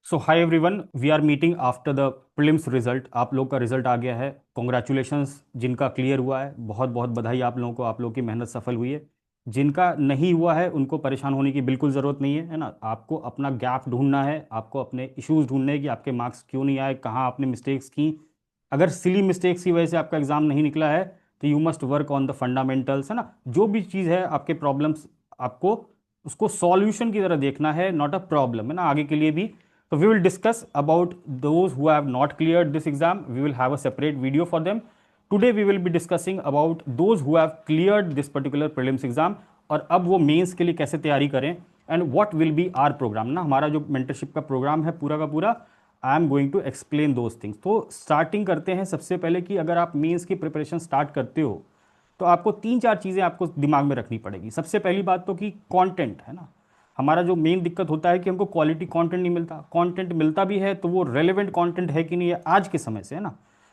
So hi everyone, we are meeting after the prelims result. आप लोग का result आ गया है। कॉन्ग्रेचुलेशंस जिनका क्लियर हुआ है, बहुत बहुत बधाई आप लोगों को। आप लोगों की मेहनत सफल हुई है। जिनका नहीं हुआ है उनको परेशान होने की बिल्कुल ज़रूरत नहीं है ना। आपको अपना गैप ढूंढना है, आपको अपने इश्यूज ढूंढने हैं कि आपके मार्क्स क्यों नहीं आए, कहाँ आपने मिस्टेक्स की। अगर सिली मिस्टेक्स की वजह से आपका एग्ज़ाम नहीं निकला है तो you must work on the fundamentals, है ना। जो भी चीज़ है आपके प्रॉब्लम्स, आपको उसको सॉल्यूशन की तरह देखना है, नॉट अ प्रॉब्लम, है ना, आगे के लिए भी। So we will discuss about those who have not cleared this exam. We will have a separate video for them. Today we will be discussing about those who have cleared this particular prelims exam और अब वो mains के लिए कैसे तैयारी करें and what will be our program ना। हमारा जो मेंटरशिप का प्रोग्राम है पूरा का पूरा, I am going to explain those things. तो स्टार्टिंग करते हैं सबसे पहले कि अगर आप मेंस की प्रिपरेशन स्टार्ट करते हो तो आपको तीन चार चीज़ें आपको दिमाग में रखनी पड़ेगी। सबसे पहली बात तो कि कंटेंट, है ना। हमारा जो मेन दिक्कत होता है कि हमको क्वालिटी कंटेंट नहीं मिलता। कंटेंट मिलता भी है तो वो रेलेवेंट कंटेंट है कि नहीं है आज के समय से, है ना।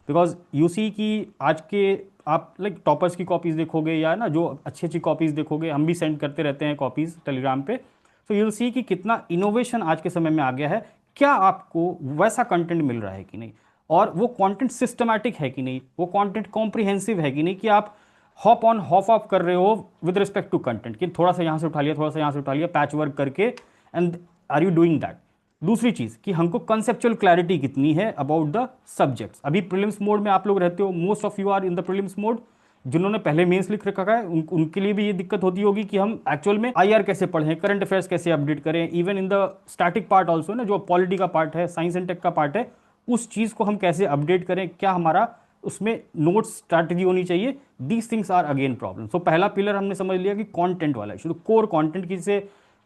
बिकॉज यू सी कि आज के आप लाइक टॉपर्स की कॉपीज़ देखोगे या ना जो अच्छी अच्छी कॉपीज़ देखोगे, हम भी सेंड करते रहते हैं कॉपीज़ टेलीग्राम पे। तो यू सी कि कितना इनोवेशन आज के समय में आ गया है। क्या आपको वैसा कंटेंट मिल रहा है कि नहीं, और वो कंटेंट सिस्टमैटिक है कि नहीं, वो कंटेंट कॉम्प्रिहेंसिव है कि नहीं, कि आप हॉप ऑन हॉप ऑफ कर रहे हो विद रिस्पेक्ट टू कंटेंट, कि थोड़ा सा यहाँ से उठा लिया, थोड़ा सा यहाँ से उठा लिया, पैच वर्क करके, and are you doing that. दूसरी चीज कि हमको कंसेप्चुअल क्लैरिटी कितनी है अबाउट द सब्जेक्ट्स। अभी प्रीलिम्स मोड में आप लोग रहते हो, most of you are in the prelims mode. जिन्होंने पहले मेंस लिख रखा है उनके लिए भी ये दिक्कत होती होगी कि हम एक्चुअल में आईआर कैसे पढ़ें, करंट अफेयर्स कैसे अपडेट करें, even in the static part also ना, जो पॉलिटी का पार्ट है, साइंस एंड टेक का पार्ट है, उस चीज को हम कैसे अपडेट करें, क्या हमारा उसमें नोट्स स्ट्रैटेजी होनी चाहिए। These things are again problem. So पहला पिलर हमने समझ लिया कि कंटेंट वाला इशू, तो कोर कंटेंट की से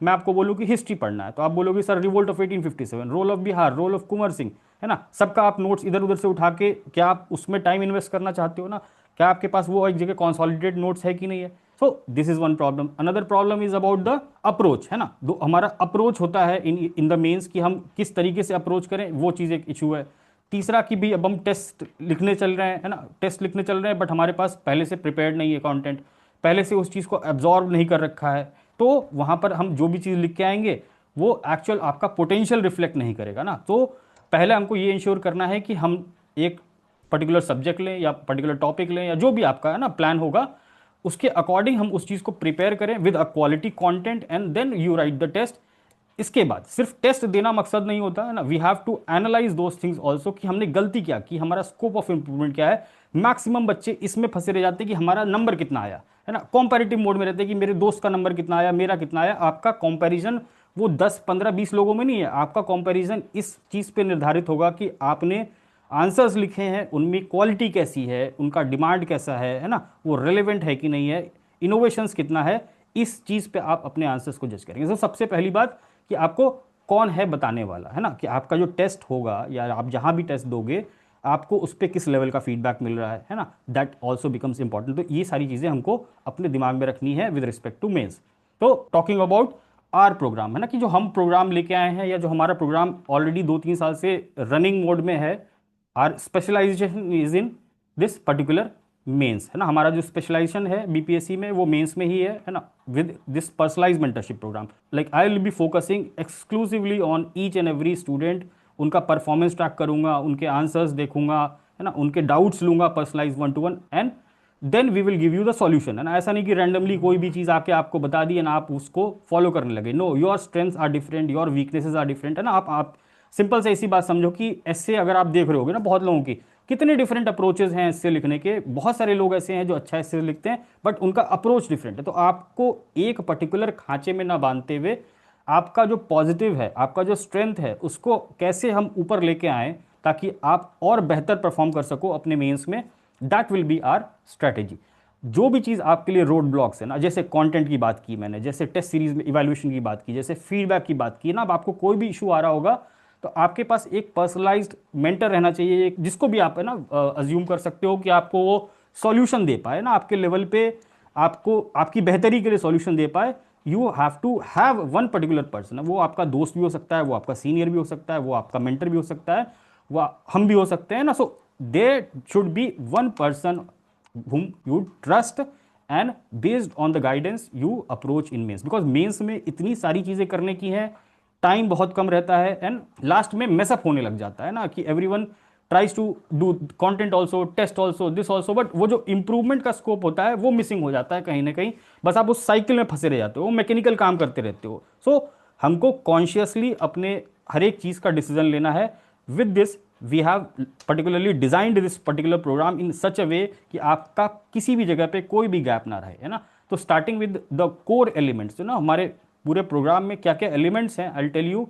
मैं आपको बोलूँ कि हिस्ट्री पढ़ना है तो आप बोलोगे sir revolt of 1857, role of Bihar, role of Kunwar Singh, है ना। सबका आप नोट्स इधर उधर से उठा के, क्या आप उसमें टाइम इन्वेस्ट करना चाहते हो ना, क्या आपके पास वो एक जगह कॉन्सॉलिडेटेड नोट्स है कि नहीं है। सो this is one problem. Another problem is about the approach, है ना। दो हमारा अप्रोच होता है इन द मेंस कि हम किस तरीके से अप्रोच करें, वो चीज़ एक इशू है। तीसरा कि भी अब हम टेस्ट लिखने चल रहे हैं, है ना, टेस्ट लिखने चल रहे हैं, बट हमारे पास पहले से प्रिपेयर्ड नहीं है कंटेंट, पहले से उस चीज़ को एब्जॉर्व नहीं कर रखा है। तो वहाँ पर हम जो भी चीज़ लिख के आएंगे वो एक्चुअल आपका पोटेंशियल रिफ्लेक्ट नहीं करेगा ना। तो पहले हमको ये इंश्योर करना है कि हम एक पर्टिकुलर सब्जेक्ट लें या पर्टिकुलर टॉपिक लें या जो भी आपका है ना प्लान होगा, उसके अकॉर्डिंग हम उस चीज़ को प्रिपेयर करें with a quality content and then you write the test. इसके बाद सिर्फ टेस्ट देना मकसद नहीं होता है ना, we have to analyze those things also कि हमने गलती क्या की, हमारा स्कोप ऑफ इंप्रूवमेंट क्या है। मैक्सिमम बच्चे इसमें फंसे रह जाते हैं कि हमारा नंबर कितना आया, है ना, कॉम्पेरेटिव मोड में रहते हैं कि मेरे दोस्त का नंबर कितना आया, मेरा कितना आया। आपका कंपैरिजन वो 10 15 20 लोगों में नहीं है, आपका कंपैरिजन इस चीज़ पे निर्धारित होगा कि आपने आंसर्स लिखे हैं, उनमें क्वालिटी कैसी है, उनका डिमांड कैसा है ना, वो रेलेवेंट है कि नहीं है, इनोवेशंस कितना है। इस चीज़ पे आप अपने आंसर्स को जज करेंगे। तो सबसे पहली बात कि आपको कौन है बताने वाला, है ना, कि आपका जो टेस्ट होगा या आप जहां भी टेस्ट दोगे आपको उस पर किस लेवल का फीडबैक मिल रहा है ना, दैट ऑल्सो बिकम्स इंपॉर्टेंट। तो ये सारी चीज़ें हमको अपने दिमाग में रखनी है विद रिस्पेक्ट टू मेंस। तो टॉकिंग अबाउट आर प्रोग्राम, है ना, कि जो हम प्रोग्राम लेके आए हैं या जो हमारा प्रोग्राम ऑलरेडी 2 3 साल से रनिंग मोड में है, our specialization is in this particular mains, है ना। हमारा जो स्पेशलाइजेशन है बीपीएससी में वो मेंस में ही है ना, with this personalize mentorship program. Like I will be focusing exclusively on each and every student. उनका परफॉर्मेंस ट्रैक करूंगा, उनके आंसर्स देखूंगा, है ना, उनके डाउट्स लूंगा personalize 1 to 1, and then we will give you the solution, है ना। ऐसा नहीं कि रैंडमली कोई भी चीज़ आके आपको बता दी ना आप उसको फॉलो करने लगे। No, your strengths are different, your weaknesses are different, है ना। आप सिंपल से ऐसी बात समझो कि ऐसे अगर आप देख रहे होगे ना बहुत लोगों की, कितने डिफरेंट अप्रोचेस हैं इससे लिखने के। बहुत सारे लोग ऐसे हैं जो अच्छा इससे लिखते हैं बट उनका अप्रोच डिफरेंट है। तो आपको एक पर्टिकुलर खांचे में ना बांधते हुए आपका जो पॉजिटिव है, आपका जो स्ट्रेंथ है, उसको कैसे हम ऊपर लेके आएँ ताकि आप और बेहतर परफॉर्म कर सको अपने मेंस में, that will be our strategy. जो भी चीज़ आपके लिए रोड ब्लॉक्स है ना, जैसे कंटेंट की बात की मैंने, जैसे टेस्ट सीरीज में इवैल्यूएशन की बात की, जैसे फीडबैक की बात की ना, अब आपको कोई भी इशू आ रहा होगा तो आपके पास एक पर्सनलाइज्ड मेंटर रहना चाहिए, एक जिसको भी आप है ना अज्यूम कर सकते हो कि आपको वो सॉल्यूशन दे पाए ना आपके लेवल पे, आपको आपकी बेहतरी के लिए सॉल्यूशन दे पाए। You have to have one particular person. वो आपका दोस्त भी हो सकता है, वो आपका सीनियर भी हो सकता है, वो आपका मेंटर भी हो सकता है, वो हम भी हो सकते हैं ना। So they should be one person whom you trust and based on the guidance you approach in mains, because mains में इतनी सारी चीज़ें करने की हैं, टाइम बहुत कम रहता है एंड लास्ट में मेसअप होने लग जाता है ना, कि everyone tries to do content also, test also, this also, but वो जो इंप्रूवमेंट का स्कोप होता है वो मिसिंग हो जाता है कहीं ना कहीं। बस आप उस साइकिल में फंसे रह जाते हो, मैकेनिकल काम करते रहते हो। सो हमको कॉन्शियसली अपने हर एक चीज़ का डिसीजन लेना है। With this we have particularly designed this particular programme in such a way कि आपका किसी भी जगह पे कोई भी गैप ना रहे, है ना। तो starting with the core elements, ना हमारे पूरे प्रोग्राम में क्या क्या एलिमेंट्स हैं, I tell you.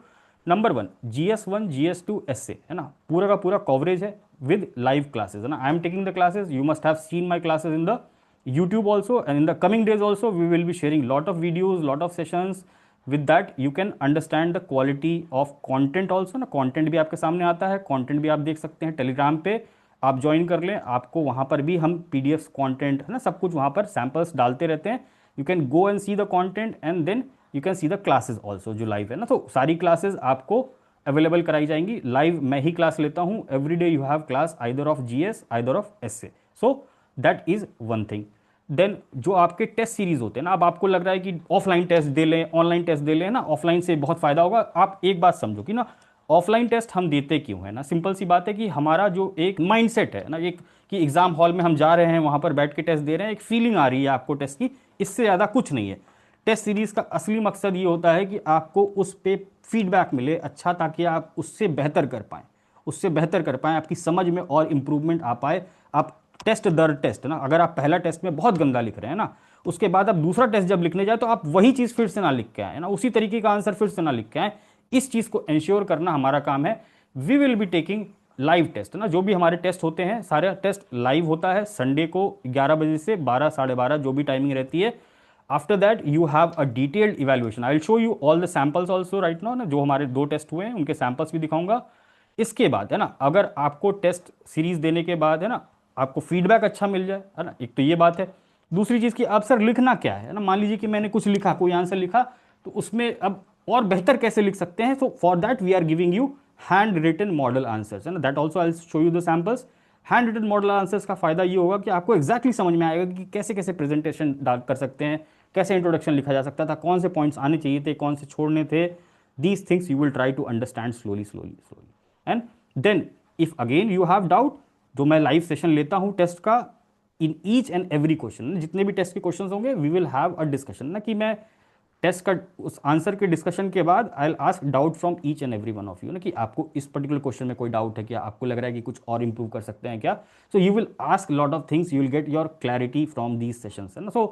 Number 1 GS1 GS2 essay, है ना, पूरा का पूरा कवरेज है विद लाइव क्लासेस, है ना। I am taking the classes, you must have seen my classes in the YouTube also, and in the coming days also we will be sharing lot of videos, lot of sessions. With that you can understand the quality of content also, ना content भी आपके सामने आता है, content भी आप देख सकते हैं टेलीग्राम पे, आप ज्वाइन कर लें, आपको वहाँ पर भी हम PDFs content, है ना, सब कुछ वहाँ पर सैम्पल्स डालते रहते हैं। You can go and see the content and then you can see the classes also जो लाइव है ना। तो सारी क्लासेस आपको अवेलेबल कराई जाएंगी लाइव, मैं ही क्लास लेता हूँ every day, you have class either of GS either of essay, so that is one thing. Then जो आपके टेस्ट सीरीज होते हैं ना, अब आपको लग रहा है कि ऑफलाइन टेस्ट दे लें, ऑनलाइन टेस्ट दे लें ना, ऑफलाइन से बहुत फायदा होगा। आप एक बात समझो कि ना ऑफलाइन टेस्ट हम देते क्यों है ना, सिंपल सी बात है कि हमारा जो एक माइंडसेट है ना, एक कि एग्जाम हॉल में हम जा रहे हैं, वहां पर बैठ के टेस्ट दे रहे हैं, एक फीलिंग आ रही है आपको टेस्ट की, इससे ज़्यादा कुछ नहीं है। टेस्ट सीरीज का असली मकसद ये होता है कि आपको उस पर फीडबैक मिले अच्छा, ताकि आप उससे बेहतर कर पाएँ, उससे बेहतर कर पाएँ, आपकी समझ में और इम्प्रूवमेंट आ पाए। आप टेस्ट दर टेस्ट ना, अगर आप पहला टेस्ट में बहुत गंदा लिख रहे हैं ना, उसके बाद आप दूसरा टेस्ट जब लिखने जाए तो आप वही चीज़ फिर से ना लिख के आए ना, उसी तरीके का आंसर फिर से ना लिख के आए। इस चीज़ को इंश्योर करना हमारा काम है। We will be taking live test ना, जो भी हमारे टेस्ट होते हैं सारे टेस्ट लाइव होता है संडे को 11 बजे से 12 साढ़े 12 जो भी टाइमिंग रहती है। After that you have a detailed evaluation, I will show you all the samples also right now ना, जो हमारे 2 टेस्ट हुए हैं उनके सैंपल्स भी दिखाऊंगा। इसके बाद है ना, अगर आपको टेस्ट सीरीज देने के बाद है ना आपको फीडबैक अच्छा मिल जाए, है ना, एक तो ये बात है। दूसरी चीज़ कि अब सर लिखना क्या है ना, मान लीजिए कि मैंने कुछ लिखा, कोई आंसर लिखा, तो उसमें अब और बेहतर कैसे लिख सकते हैं। So for that we are giving you hand written model answers, है ना, that also I show you the samples. Hand written model answers का फायदा ये होगा कि आपको एक्जैक्टली समझ में आएगा कि कैसे कैसे प्रेजेंटेशन डाल कर सकते हैं, कैसे इंट्रोडक्शन लिखा जा सकता था, कौन से पॉइंट्स आने चाहिए थे, कौन से छोड़ने थे। These things you will try to understand slowly slowly slowly. And then if again you have doubt, जो मैं लाइव सेशन लेता हूं टेस्ट का, in each and every question, जितने भी टेस्ट के क्वेश्चन होंगे we will have a discussion ना, कि मैं टेस्ट का उस आंसर के डिस्कशन के बाद I will ask doubt from each and every one of you ना, कि आपको इस पर्टिकुलर क्वेश्चन में कोई डाउट है क्या, आपको लग रहा है कि कुछ और इंप्रूव कर सकते हैं क्या। So you will ask lot of things, you will get your clarity from these sessions, है ना। सो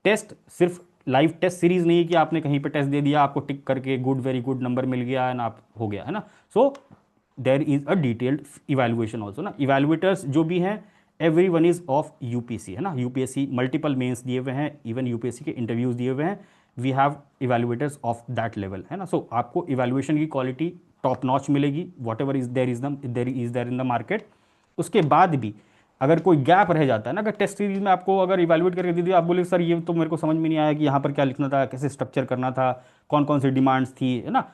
टेस्ट सिर्फ लाइव टेस्ट सीरीज नहीं है कि आपने कहीं पे टेस्ट दे दिया, आपको टिक करके गुड वेरी गुड नंबर मिल गया है ना, आप हो गया, है ना। So there is a detailed evaluation also ना, इवेल्युएटर्स जो भी हैं every one is of UPC, है ना, यूपीएससी मल्टीपल मेंस दिए हुए हैं, इवन यूपीएससी के इंटरव्यूज दिए हुए हैं, we have evaluators of that level, है ना। सो आपको इवेल्युएशन की क्वालिटी टॉप नॉच मिलेगी, whatever is there in the market. उसके बाद भी अगर कोई गैप रह जाता है ना, अगर टेस्ट सीरीज में आपको अगर इवेल्युएट करके दे दिया, आप बोले सर ये तो मेरे को समझ में नहीं आया कि यहाँ पर क्या लिखना था, कैसे स्ट्रक्चर करना था, कौन कौन सी डिमांड्स थी, है ना।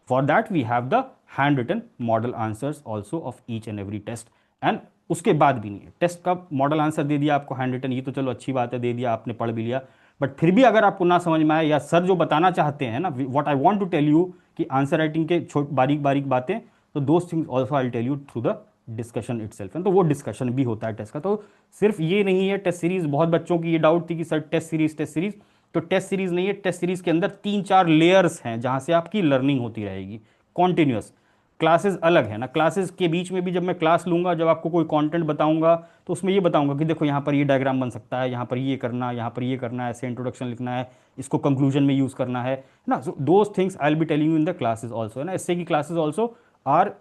For that we have the hand written model answers also of each and every test. And उसके बाद भी नहीं है, टेस्ट का मॉडल आंसर दे दिया आपको हैंड रिटन, ये तो चलो अच्छी बात है, दे दिया आपने, पढ़ भी लिया, बट फिर भी अगर आपको ना समझ में आए, या सर जो बताना चाहते हैं ना, what I want to tell you कि आंसर राइटिंग के बारीक बारीक बातें, तो those things also I tell you through the discussion itself. तो वो डिस्कशन भी होता है टेस्ट का। तो सिर्फ ये नहीं है टेस्ट सीरीज, बहुत बच्चों की ये डाउट थी कि सर टेस्ट सीरीज, तो टेस्ट सीरीज नहीं है, टेस्ट सीरीज के अंदर 3-4 लेयर्स हैं जहां से आपकी लर्निंग होती रहेगी कॉन्टिन्यूस। क्लासेस अलग है ना, क्लासेस के बीच में भी जब मैं क्लास लूंगा, जब आपको कोई कंटेंट बताऊंगा, तो उसमें ये बताऊंगा कि देखो यहाँ पर ये डायग्राम बन सकता है, यहाँ पर ये करना, यहाँ पर ये करना है, ऐसे इंट्रोडक्शन लिखना है, इसको कंक्लूजन में यूज करना है ना। So those things I will be telling you in the classes also, है ना। इससे की classes also are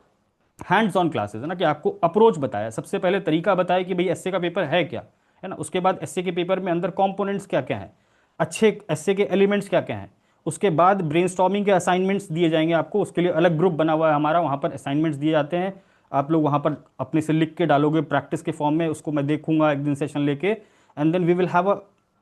hands on classes, है ना, कि आपको अप्रोच बताया, सबसे पहले तरीका बताया कि भाई एसए का पेपर है क्या, है ना। उसके बाद एसए के पेपर में अंदर कंपोनेंट्स क्या क्या हैं, अच्छे एसए के एलिमेंट्स क्या क्या हैं। उसके बाद ब्रेनस्टॉर्मिंग के असाइनमेंट्स दिए जाएंगे आपको, उसके लिए अलग ग्रुप बना हुआ है हमारा, वहाँ पर असाइनमेंट्स दिए जाते हैं, आप लोग वहाँ पर अपने से लिख के डालोगे प्रैक्टिस के फॉर्म में, उसको मैं देखूंगा एक दिन सेशन लेके, and then we will have a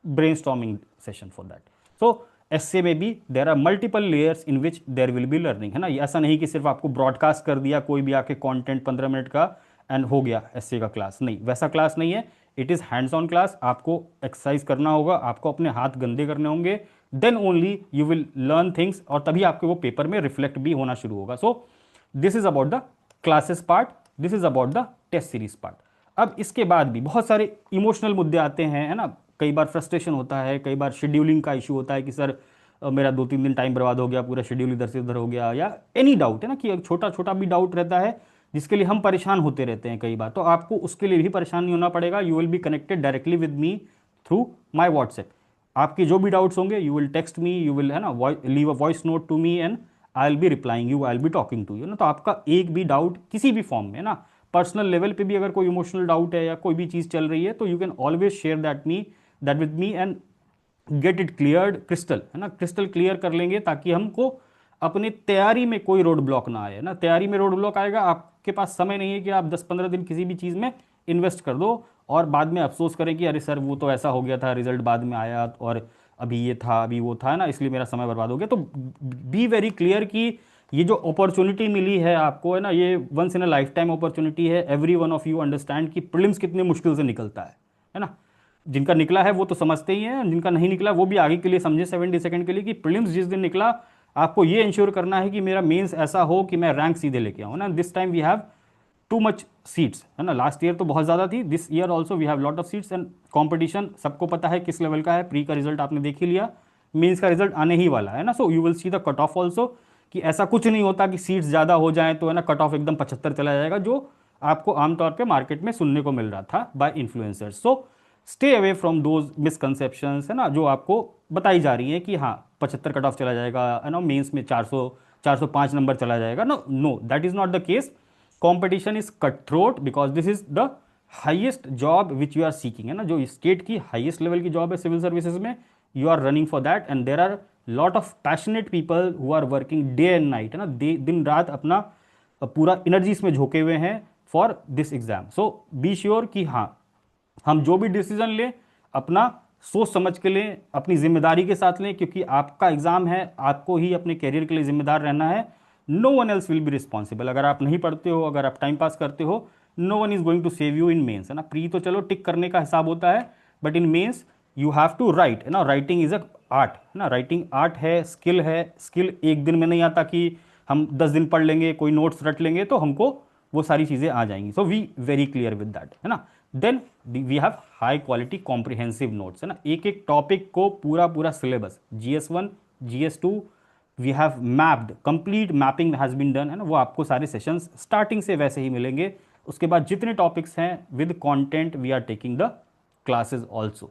brainstorming session for that. So essay में भी there are multiple layers in which there will be learning, है ना। ऐसा नहीं कि सिर्फ आपको ब्रॉडकास्ट कर दिया कोई भी आके कंटेंट 15 मिनट का एंड हो गया एसए का क्लास, नहीं, वैसा क्लास नहीं है। It is hands on class, आपको एक्सरसाइज करना होगा, आपको अपने हाथ गंदे करने होंगे, then only you will learn things, और तभी आपके वो पेपर में रिफ्लेक्ट भी होना शुरू होगा. So this is about the classes part, this is about the test series part. अब इसके बाद भी बहुत सारे इमोशनल मुद्दे आते हैं, है ना. कई बार फ्रस्ट्रेशन होता है, कई बार शेड्यूलिंग का इशू होता है कि सर मेरा 2-3 दिन टाइम बर्बाद हो गया, पूरा शेड्यूल इधर से उधर हो गया, या एनी डाउट है ना, कि छोटा छोटा भी डाउट रहता है जिसके लिए हम परेशान होते रहते हैं कई बार. तो आपको उसके लिए भी परेशान नहीं होना पड़ेगा. You will be connected directly with me through my WhatsApp. आपके जो भी डाउट्स होंगे you will text me, you will, है ना, leave a voice note to me and I will be replying you, I will be talking to you ना. तो आपका एक भी डाउट किसी भी फॉर्म में ना, पर्सनल लेवल पे भी अगर कोई इमोशनल डाउट है या कोई भी चीज़ चल रही है, तो you can always share that with me and get it cleared crystal, है ना, क्रिस्टल क्लियर कर लेंगे, ताकि हमको अपनी तैयारी में कोई रोड ब्लॉक ना आए ना. तैयारी में रोड ब्लॉक आएगा, आपके पास समय नहीं है कि आप 10-15 दिन किसी भी चीज़ में इन्वेस्ट कर दो और बाद में अफसोस करें कि अरे सर वो तो ऐसा हो गया था, रिजल्ट बाद में आया और अभी ये था, अभी वो था, है ना, इसलिए मेरा समय बर्बाद हो गया. तो बी वेरी क्लियर कि ये जो अपॉर्चुनिटी मिली है आपको, है ना, ये once in a lifetime opportunity है. Every one of you understand कि प्रीलिम्स कितने मुश्किल से निकलता है ना. जिनका निकला है वो तो समझते ही हैं, जिनका नहीं निकला वो भी आगे के लिए समझे 70 सेकंड के लिए, कि प्रीलिम्स जिस दिन निकला आपको ये इंश्योर करना है कि मेरा मेंस ऐसा हो कि मैं रैंक सीधे लेके आऊँ ना. This time we have too much seats, है ना. लास्ट ईयर तो बहुत ज़्यादा थी, this year also we have lot of seats and competition सबको पता है किस लेवल का है. प्री का रिजल्ट आपने देख ही लिया, मेंस का रिजल्ट आने ही वाला है ना. So you will see the cut off also, कि ऐसा कुछ नहीं होता कि सीट्स ज़्यादा हो जाएं तो, है ना, कट ऑफ एकदम 75 चला जाएगा, जो आपको आमतौर पे मार्केट में सुनने को मिल रहा था by influencers. So stay away from those misconceptions, है ना, जो आपको बताई जा रही है कि हाँ 75 कट ऑफ चला जाएगा, है ना, मेंस में 405 नंबर चला जाएगा. No no, that is not the case. Competition is cut throat because this is the highest job which you are seeking, है ना. जो स्टेट की हाइएस्ट लेवल की जॉब है सिविल सर्विसेज में, you are running for that and there are lot of passionate people who are working day and night, है ना, दिन रात अपना पूरा एनर्जी इसमें झोंके हुए हैं for this exam. So be sure कि हाँ, हम जो भी डिसीजन लें अपना सोच समझ के लें, अपनी जिम्मेदारी के साथ लें, क्योंकि आपका एग्जाम है, आपको ही अपने करियर के लिए जिम्मेदार रहना है. No one else will be responsible. अगर आप नहीं पढ़ते हो, अगर आप टाइम पास करते हो, no one is going to save you in mains, है ना. प्री तो चलो टिक करने का हिसाब होता है, but in mains you have to write, है ना. राइटिंग इज अ आर्ट, है ना. राइटिंग आर्ट है, स्किल है. स्किल एक दिन में नहीं आता कि हम 10 दिन पढ़ लेंगे, कोई नोट्स रट लेंगे तो हमको वो सारी चीज़ें आ जाएंगी. So we very clear with that, है ना. Then we have high quality comprehensive notes, है ना. एक एक टॉपिक को पूरा पूरा syllabus, GS1 GS2 we have mapped, complete mapping has been done, है ना. वो आपको सारे सेशंस स्टार्टिंग से वैसे ही मिलेंगे. उसके बाद जितने टॉपिक्स हैं with content we are taking the classes also.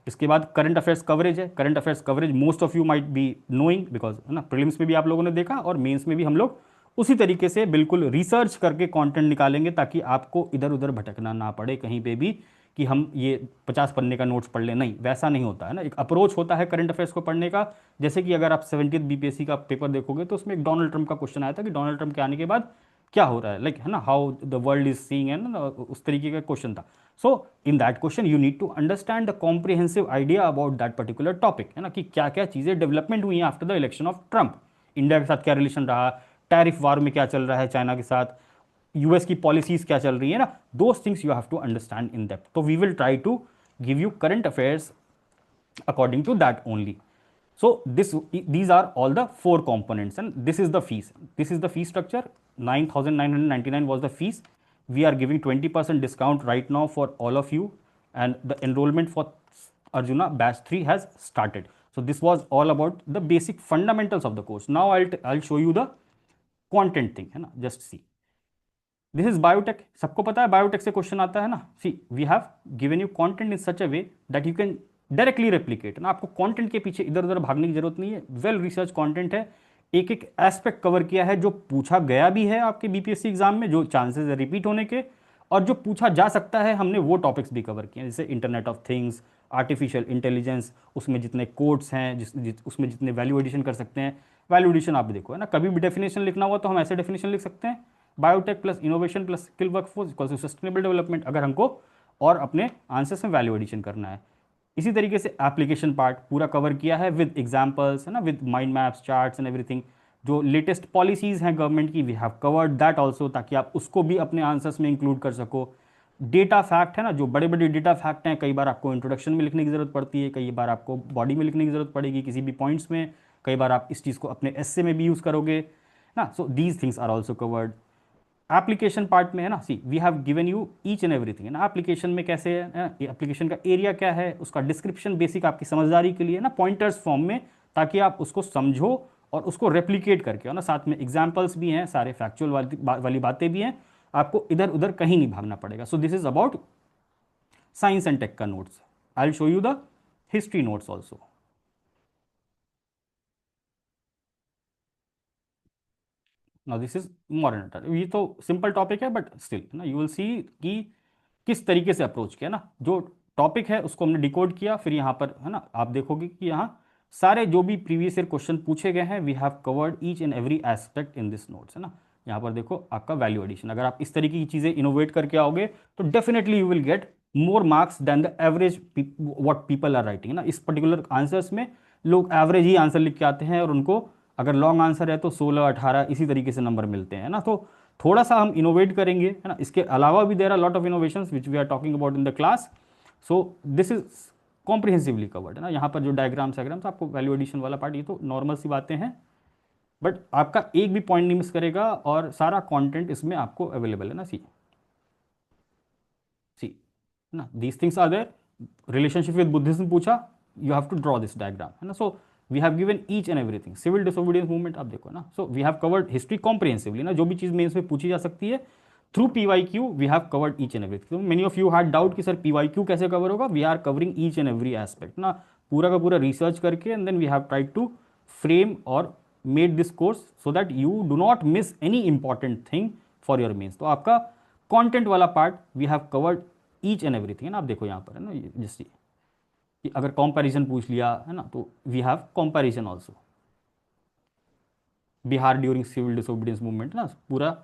इसके बाद करंट अफेयर्स कवरेज है. Current affairs coverage most of you might be knowing because, है ना, प्रीलिम्स में भी आप लोगों ने देखा और मेंस में भी हम लोग उसी तरीके से बिल्कुल रिसर्च करके कंटेंट निकालेंगे, ताकि आपको इधर उधर भटकना ना पड़े कहीं पे भी कि हम ये 50 पन्ने का नोट्स पढ़ लें. नहीं, वैसा नहीं होता है ना. एक अप्रोच होता है करंट अफेयर्स को पढ़ने का. जैसे कि अगर आप 70th BPSC का पेपर देखोगे तो उसमें एक डोनाल्ड ट्रंप का क्वेश्चन आया था कि डोनाल्ड ट्रंप के आने के बाद क्या हो रहा है, लाइक, है ना, how the world is seeing, है ना, उस तरीके का क्वेश्चन था. So in that question you need to understand the comprehensive idea about that particular topic, है ना, कि क्या क्या चीज़ें डेवलपमेंट हुई हैं after the election of Trump. India के साथ क्या रिलेशन रहा, टैरिफ वार में क्या चल रहा है चाइना के साथ, यूएस की पॉलिसीज क्या चल रही है ना. Those things you have to understand in depth. तो we will try to give you current affairs according to that only. So these are all the 4 components and this is the fees. This is the fee structure. 9,999 was the fees. We are giving 20% discount right now for all of you and the enrollment for Arjuna batch 3 has started. So this was all about the basic fundamentals of the course. Now I'll show you the content thing, है ना. Just see. This is biotech. सबको पता है biotech से question आता है ना. See we have given you content in such a way that you can directly replicate ना. आपको कंटेंट के पीछे इधर उधर भागने की जरूरत नहीं है. वेल रिसर्च कंटेंट है. एक एक एस्पेक्ट कवर किया है जो पूछा गया भी है आपके BPSC एग्जाम में, जो चांसेस है रिपीट होने के, और जो पूछा जा सकता है हमने वो टॉपिक्स भी कवर किए हैं. जैसे internet of things, artificial intelligence, उसमें जितने कोड्स हैं, उसमें जितने वैल्यू एडिशन कर सकते हैं. वैल्यू एडिशन आप देखो, है ना, कभी भी डेफिनेशन लिखना हुआ तो हम ऐसे डेफिनेशन लिख सकते हैं, biotech plus innovation plus skill workforce equals to sustainable development, अगर हमको और अपने आंसर्स में वैल्यू एडिशन करना है. इसी तरीके से एप्लीकेशन पार्ट पूरा कवर किया है विद एग्जांपल्स, है ना, with mind maps, charts and everything. जो लेटेस्ट पॉलिसीज हैं गवर्नमेंट की we have covered that also, ताकि आप उसको भी अपने आंसर्स में इंक्लूड कर सको. डेटा फैक्ट है ना, जो बड़े बड़े डेटा फैक्ट हैं, कई बार आपको इंट्रोडक्शन में लिखने की ज़रूरत पड़ती है, कई बार आपको बॉडी में लिखने की ज़रूरत पड़ेगी किसी भी पॉइंट्स में, कई बार आप इस चीज़ को अपने एस्से में भी यूज़ करोगे ना। So these things are also covered. Application part में है ना, see we have given you each and everything है ना, एप्लीकेशन में कैसे है, एप्लीकेशन का एरिया क्या है, उसका डिस्क्रिप्शन बेसिक आपकी समझदारी के लिए ना, पॉइंटर्स फॉर्म में, ताकि आप उसको समझो और उसको रेप्लिकेट करके है ना, साथ में एग्जाम्पल्स भी हैं, सारे फैक्चुअल वाली बातें भी हैं, आपको इधर उधर कहीं नहीं भागना पड़ेगा। So this is about science and tech का notes. I will show you the history notes also. Now this is modern, ये तो सिंपल टॉपिक है बट स्टिल ना यू विल सी कि किस तरीके से अप्रोच किया ना, जो टॉपिक है उसको हमने डिकोड किया, फिर यहाँ पर है ना आप देखोगे कि यहाँ सारे जो भी प्रीवियस ईयर क्वेश्चन पूछे गए हैं, we have covered each and every aspect in this notes है ना। यहाँ पर देखो आपका वैल्यू एडिशन, अगर आप इस तरीके की चीज़ें इनोवेट करके आओगे तो definitely you will get more marks than the average what people are writing ना। इस पर्टिकुलर आंसर्स में लोग एवरेज ही आंसर लिख के आते हैं, और उनको अगर लॉन्ग आंसर है तो 16 18 इसी तरीके से नंबर मिलते हैं ना। तो थोड़ा सा हम इनोवेट करेंगे है ना, इसके अलावा भी there are lot of innovations which we are talking about in the class. So this is comprehensively covered है ना। यहाँ पर जो डायग्राम्स डायग्राम्स आपको वैल्यू एडिशन वाला पार्ट, ये तो नॉर्मल सी बातें हैं, बट आपका एक भी पॉइंट नहीं मिस करेगा, और सारा कंटेंट इसमें आपको अवेलेबल है ना। सी सी ना, these things are there. Relationship with Buddhism पूछा, you have to draw this diagram है ना। So we have given each and everything. Civil disobedience movement आप देखो ना, so we have covered history comprehensively ना, जो भी चीज़ मेंस में पूछी जा सकती है through PYQ we have covered each and everything. Many of you had doubt कि सर PYQ कैसे कवर होगा, we are covering each and every aspect ना, पूरा का पूरा रिसर्च करके, and then we have tried to frame और made this course so that you do not miss any important thing for your mains. तो आपका content वाला part we have covered each and everything है ना। आप देखो यहाँ पर है ना, जैसे कि अगर कंपैरिजन पूछ लिया है ना, तो we have comparison also. Bihar during civil disobedience movement ना, पूरा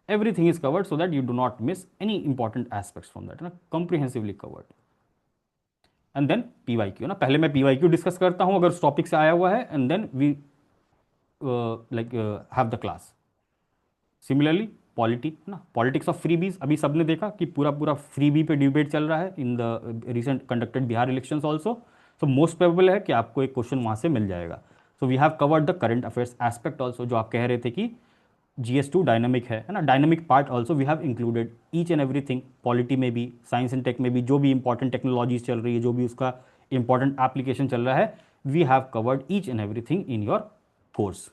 everything is covered so that you do not miss any important aspects from that ना, comprehensively covered. And then PYQ ना, पहले मैं PYQ डिस्कस करता हूँ अगर उस टॉपिक से आया हुआ है, and then we like have the class. Similarly polity ना, पॉलिटिक्स ऑफ फ्रीबीज, अभी सबने देखा कि पूरा पूरा फ्रीबी पे डिबेट चल रहा है in the recent conducted Bihar elections also. So most probable है कि आपको एक क्वेश्चन वहाँ से मिल जाएगा। So we have covered the current affairs aspect also, जो आप कह रहे थे कि GS2 डायनामिक है ना, dynamic part also we have included each and everything. Polity में भी, साइंस एंड टेक में भी, जो भी इंपॉर्टेंट टेक्नोलॉजीज चल रही है, जो भी उसका इंपॉर्टेंट एप्लीकेशन चल रहा है, we have covered each and everything in your course.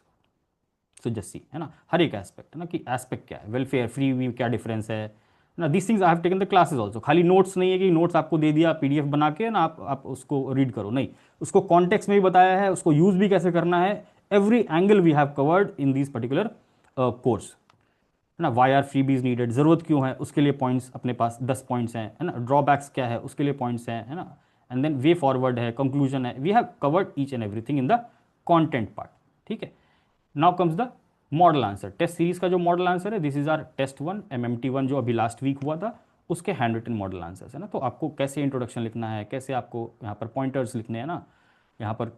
So just see है ना, हर एक एस्पेक्ट है ना, कि एस्पेक्ट क्या है, वेलफेयर फ्री वी क्या डिफरेंस है ना। This things I have taken the classes also. खाली नोट्स नहीं है कि नोट्स आपको दे दिया PDF बना के ना, आप उसको रीड करो, नहीं, उसको कॉन्टेक्स्ट में भी बताया है, उसको यूज भी कैसे करना है, every angle we have covered in this particular course है ना। Why are freebies needed, जरूरत क्यों है, उसके लिए पॉइंट्स अपने पास 10 पॉइंट्स हैं है ना। ड्रॉबैक्स क्या है, उसके लिए पॉइंट्स हैं है ना। एंड देन वे फॉरवर्ड है, कंक्लूजन है, we have covered each and everything in the content part. ठीक है, now comes the model answer. Test series का जो मॉडल आंसर है, this is our test 1 MMT1 जो अभी लास्ट वीक हुआ था, उसके हैंड रिटन मॉडल आंसर्स है ना। तो आपको कैसे इंट्रोडक्शन लिखना है, कैसे आपको यहाँ पर पॉइंटर्स लिखने हैं ना, यहाँ पर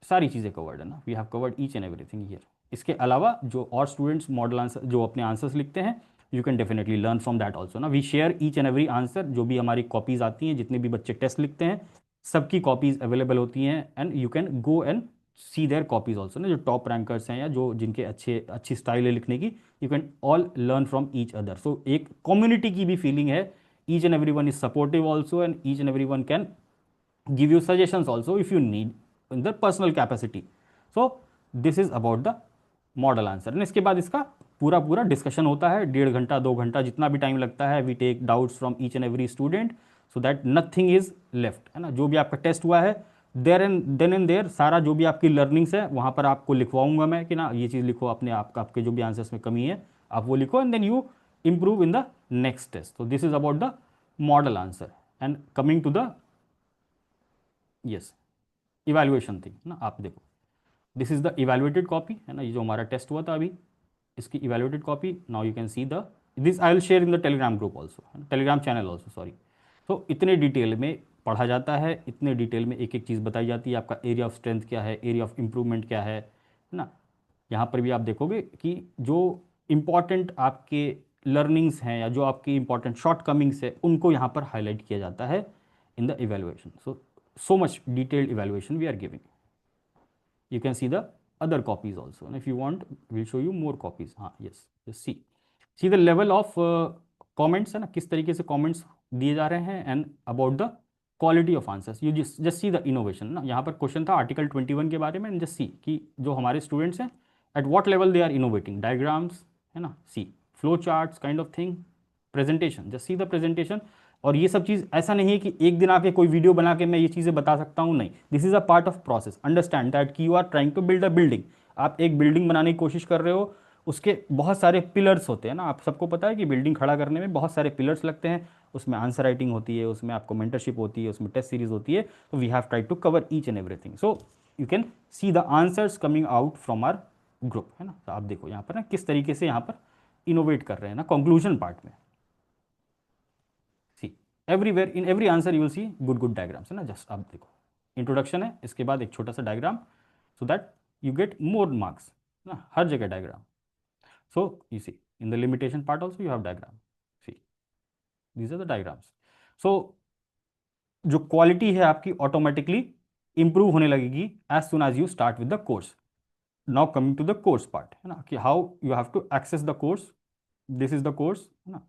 सारी चीज़ें कवर्ड है ना। We have covered each and everything here. इसके अलावा जो और स्टूडेंट्स मॉडल आंसर जो अपने आंसर्स लिखते हैं, you can definitely learn from that also ना। We share each and every answer, जो भी हमारी कॉपीज आती हैं, जितने भी बच्चे टेस्ट लिखते हैं, सबकी कॉपीज अवेलेबल होती हैं, and you can go and see their copies also ना। जो टॉप रैंकर्स हैं या जो जिनके अच्छी स्टाइल है लिखने की, you can all learn from each other. सो एक कम्युनिटी की भी फीलिंग है। Each and every one is supportive also, and each and every one can give you suggestions also if you need in the personal capacity. So this is about the model answer. इसके बाद इसका पूरा पूरा discussion होता है, 1.5 घंटा 2 घंटा जितना भी टाइम लगता है। We take doubts from each and every student so that nothing is left है ना। जो भी आपका टेस्ट हुआ है, there and then and there सारा जो भी आपकी लर्निंग्स है वहाँ पर आपको लिखवाऊंगा मैं कि ना ये चीज़ लिखो अपने आपके जो भी आंसर्स में कमी है आप वो लिखो, and then you improve in the next test. So this is about the model answer. And coming to the yes evaluation थी ना, आप देखो this is the evaluated copy है ना, ये जो हमारा टेस्ट हुआ था अभी, इसकी evaluated copy. Now you can see the this I will share in the Telegram group also, Telegram channel also, sorry. तो इतने डिटेल में पढ़ा जाता है, इतने डिटेल में एक एक चीज़ बताई जाती है, आपका एरिया ऑफ स्ट्रेंथ क्या है, एरिया ऑफ इम्प्रूवमेंट क्या है ना। यहाँ पर भी आप देखोगे कि जो इम्पॉर्टेंट आपके लर्निंग्स हैं या जो आपकी इंपॉर्टेंट शॉर्ट कमिंग्स है उनको यहाँ पर हाईलाइट किया जाता है in the evaluation. So much detailed evaluation we are giving. You can see the other copies also, and if you want we'll show you more copies. हाँ, yes, just see the level of comments है ना, किस तरीके से comments दिए जा रहे हैं, and about the quality of answers. You just see the innovation ना. यहाँ पर क्वेश्चन था आर्टिकल 21 के बारे में, and just see कि जो हमारे स्टूडेंट्स हैं at what level they are innovating. Diagrams है ना, see flow charts kind of thing, presentation, just see the presentation. और ये सब चीज़ ऐसा नहीं है कि एक दिन आके कोई वीडियो बना के मैं ये चीज़ें बता सकता हूँ, नहीं. This is a part of process. Understand that कि you are trying to build a building. आप एक बिल्डिंग बनाने की कोशिश कर रहे हो, उसके बहुत सारे पिलर्स होते हैं ना. आप सबको पता है कि बिल्डिंग खड़ा करने में बहुत सारे पिलर्स लगते हैं. उसमें आंसर राइटिंग होती है, उसमें आपको मेंटरशिप होती है, उसमें टेस्ट सीरीज होती है. तो we have try to cover each and everything. So you can see the answers coming out from our group है ना. तो आप देखो यहाँ पर ना किस तरीके से यहाँ पर इनोवेट कर रहे हैं ना कंक्लूजन पार्ट में. सी everywhere in every answer you will C good good diagrams है ना. जस्ट आप देखो इंट्रोडक्शन है, इसके बाद एक छोटा सा diagram, so that you get more marks ना. हर जगह diagram. So you see in the limitation part also you have diagram. See these are the diagrams. So जो क्वालिटी है आपकी ऑटोमेटिकली इंप्रूव होने लगेगी as soon as you start with the course. Now coming to the course part है ना, कि how you have to access the course. This is the course है ना.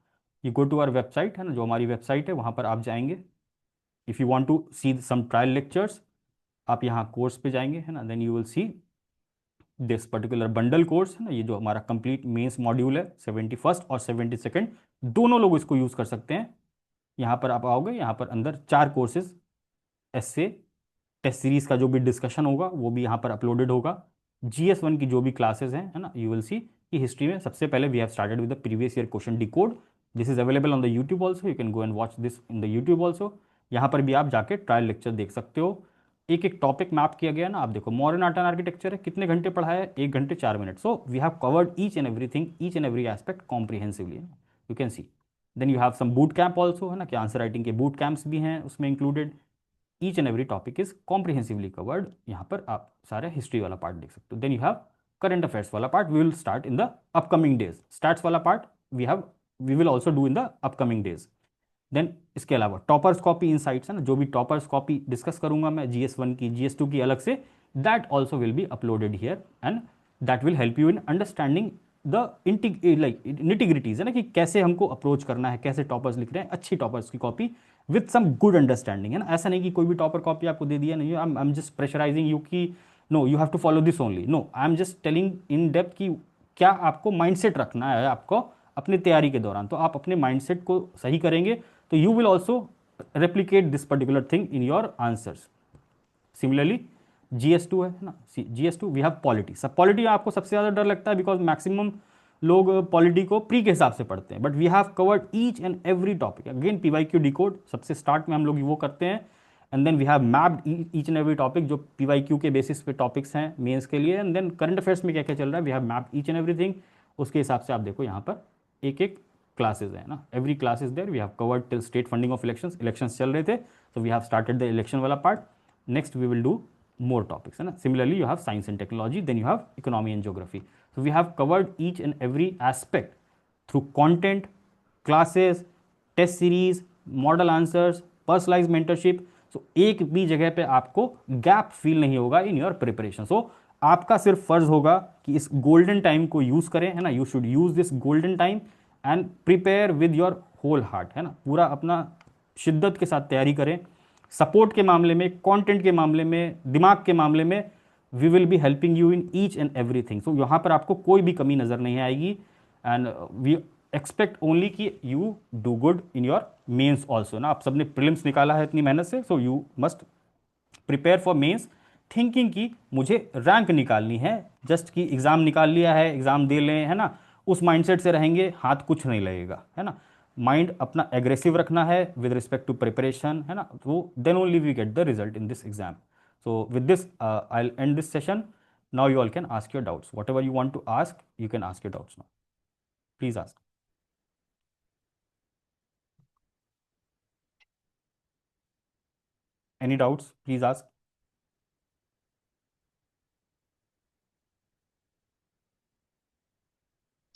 You go to our website है ना, जो हमारी वेबसाइट है वहाँ पर आप जाएंगे. If you want to see some trial lectures, आप यहाँ कोर्स पे जाएंगे है ना. Then you will see this particular bundle course है ना. ये जो हमारा कंप्लीट मेंस मॉड्यूल है, 71st और 72nd दोनों लोग इसको यूज़ कर सकते हैं. यहाँ पर आप आओगे, यहाँ पर अंदर 4 कोर्सेज, एसए, टेस्ट सीरीज का जो भी डिस्कशन होगा वो भी यहाँ पर अपलोडेड होगा. GS1 की जो भी क्लासेस हैं है ना, यू विल सी कि हिस्ट्री में सबसे पहले we have started with the previous year question decode. This is available on the YouTube also. You can go and watch this in the YouTube also. यहाँ पर भी आप जाके ट्रायल लेक्चर देख सकते हो. एक एक टॉपिक मैप किया गया ना. आप देखो मॉडर्न आर्ट एंड आर्किटेक्चर है, कितने घंटे पढ़ा है, 1 घंटे 4 minute. So we have covered each and everything, each and every aspect comprehensively. You can see. Then you have some boot camp also है ना, कि आंसर राइटिंग के बूट कैंप्स भी हैं उसमें included. Each and every topic is comprehensively covered. यहाँ पर आप सारे हिस्ट्री वाला पार्ट देख सकते हो. Then you have current affairs वाला part. We will start in the upcoming days. Starts वाला part we will also do in the upcoming days. Then इसके अलावा टॉपर्स कॉपी इनसाइट्स है ना, जो भी टॉपर्स कॉपी डिस्कस करूंगा मैं, GS1 की, GS2 की अलग से, that also will be uploaded here. And that will help you in understanding the like nitty-gritties है ना, कि कैसे हमको अप्रोच करना है, कैसे टॉपर्स लिख रहे हैं, अच्छी टॉपर्स की copy with some good understanding है ना. ऐसा नहीं कि कोई भी टॉपर कॉपी आपको दे दिया, नहीं, I am just pressurising you कि no you have to follow this only. No, I am just telling in depth कि क्या आपको माइंडसेट रखना है आपको अपनी तैयारी के दौरान. तो आप अपने माइंडसेट को सही करेंगे तो you will also replicate this particular thing in your answers. Similarly GS2 है ना. GS2 we have polity. सब पॉलिटी आपको सबसे ज़्यादा डर लगता है बिकॉज मैक्सिमम लोग पॉलिटी को प्री के हिसाब से पढ़ते हैं. But we have covered each and every topic. Again PYQ decode सबसे स्टार्ट में हम लोग वो करते हैं. And then we have mapped each and every topic, जो PYQ के बेसिस पे टॉपिक्स हैं मेंस के लिए. एंड देन करंट अफेयर्स में क्या क्या चल रहा है, we have mapped each and everything. उसके हिसाब से आप देखो यहाँ पर एक एक क्लासेज है ना. Every class is there. We have covered till state funding of elections. Elections चल रहे थे, so we have started the election वाला part. Next we will do more topics है ना. Similarly you have science and technology, then you have economy and geography. So we have covered each and every aspect through content, classes, test series, model answers, personalized mentorship. So एक भी जगह पे आपको gap feel नहीं होगा in your preparation. सो आपका सिर्फ फर्ज होगा कि इस गोल्डन टाइम को यूज करें है ना. You should use this golden time and prepare with your whole heart है ना. पूरा अपना शिद्दत के साथ तैयारी करें. सपोर्ट के मामले में, कंटेंट के मामले में, दिमाग के मामले में we will be helping you in each and everything. So यहाँ पर आपको कोई भी कमी नज़र नहीं आएगी. एंड वी एक्सपेक्ट ओनली कि you do good in your mains also ना. आप सबने प्रीलिम्स निकाला है इतनी मेहनत से, so you must prepare for mains thinking कि मुझे रैंक निकालनी है. जस्ट कि एग्ज़ाम निकाल लिया है, एग्ज़ाम दे लें है ना, उस माइंडसेट से रहेंगे, हाथ कुछ नहीं लगेगा है ना. माइंड अपना एग्रेसिव रखना है विद रिस्पेक्ट टू प्रिपरेशन है ना. तो then only we get the result in this exam. So with this I will end this session. Now you all can ask your doubts. Whatever you want to ask, you can ask your doubts now. Please ask. Any doubts, please ask.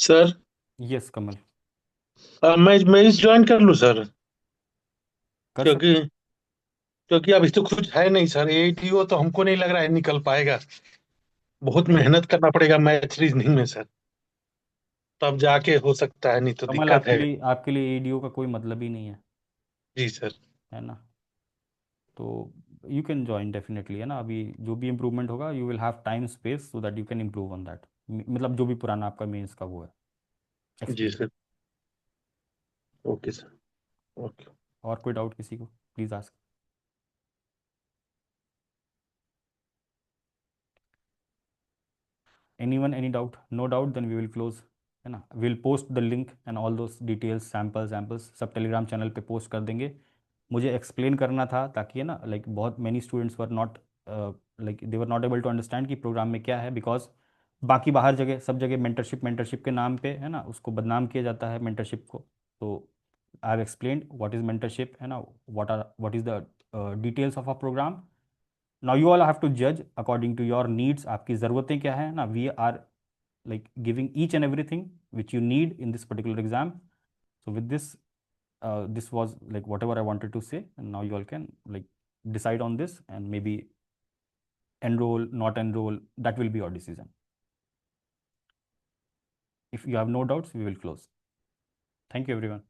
Sir yes Kamal. मैं इस join कर लूँ sir? कर क्योंकि सकते। क्योंकि अभी तो कुछ है नहीं सर, एटीओ तो हमको नहीं लग रहा है निकल पाएगा। बहुत नहीं मेहनत करना पड़ेगा मैथ रीजनिंग में सर, तब जाके हो सकता है, नहीं तो कमल, दिक्कत है। आपके लिए एडीओ का कोई मतलब ही नहीं है। जी सर। है ना? तो यू कैन ज्वाइन डेफिनेटली, है ना? अभी जो भी इम्प्रूवमेंट होगा, you will have time space so that you can improve on that. मतलब जो भी पुराना आपका मेंस का वो है, जी experience. Sir. Okay sir. Okay. और कोई डाउट किसी को, please ask. Anyone, any doubt? No doubt, then we will close, है ना? We'll post the link and all those details, samples सब टेलीग्राम चैनल पे पोस्ट कर देंगे। मुझे एक्सप्लेन करना था ताकि, है ना, लाइक बहुत many students were not, like they were not able to understand कि प्रोग्राम में क्या है, बिकॉज बाकी बाहर जगह सब जगह मेंटरशिप के नाम पे, है ना, उसको बदनाम किया जाता है मेंटरशिप को। तो I have explained what is mentorship, है ना, what is the details of a program. Now you all have to जज अकॉर्डिंग टू योर नीड्स, आपकी ज़रूरतें क्या है ना। We are like giving each and everything which you need in this particular exam. So with this, this was like whatever I wanted to say, and now you all can like decide on this and maybe enroll, not enroll, that will be your decision. If you have no doubts, we will close. Thank you everyone.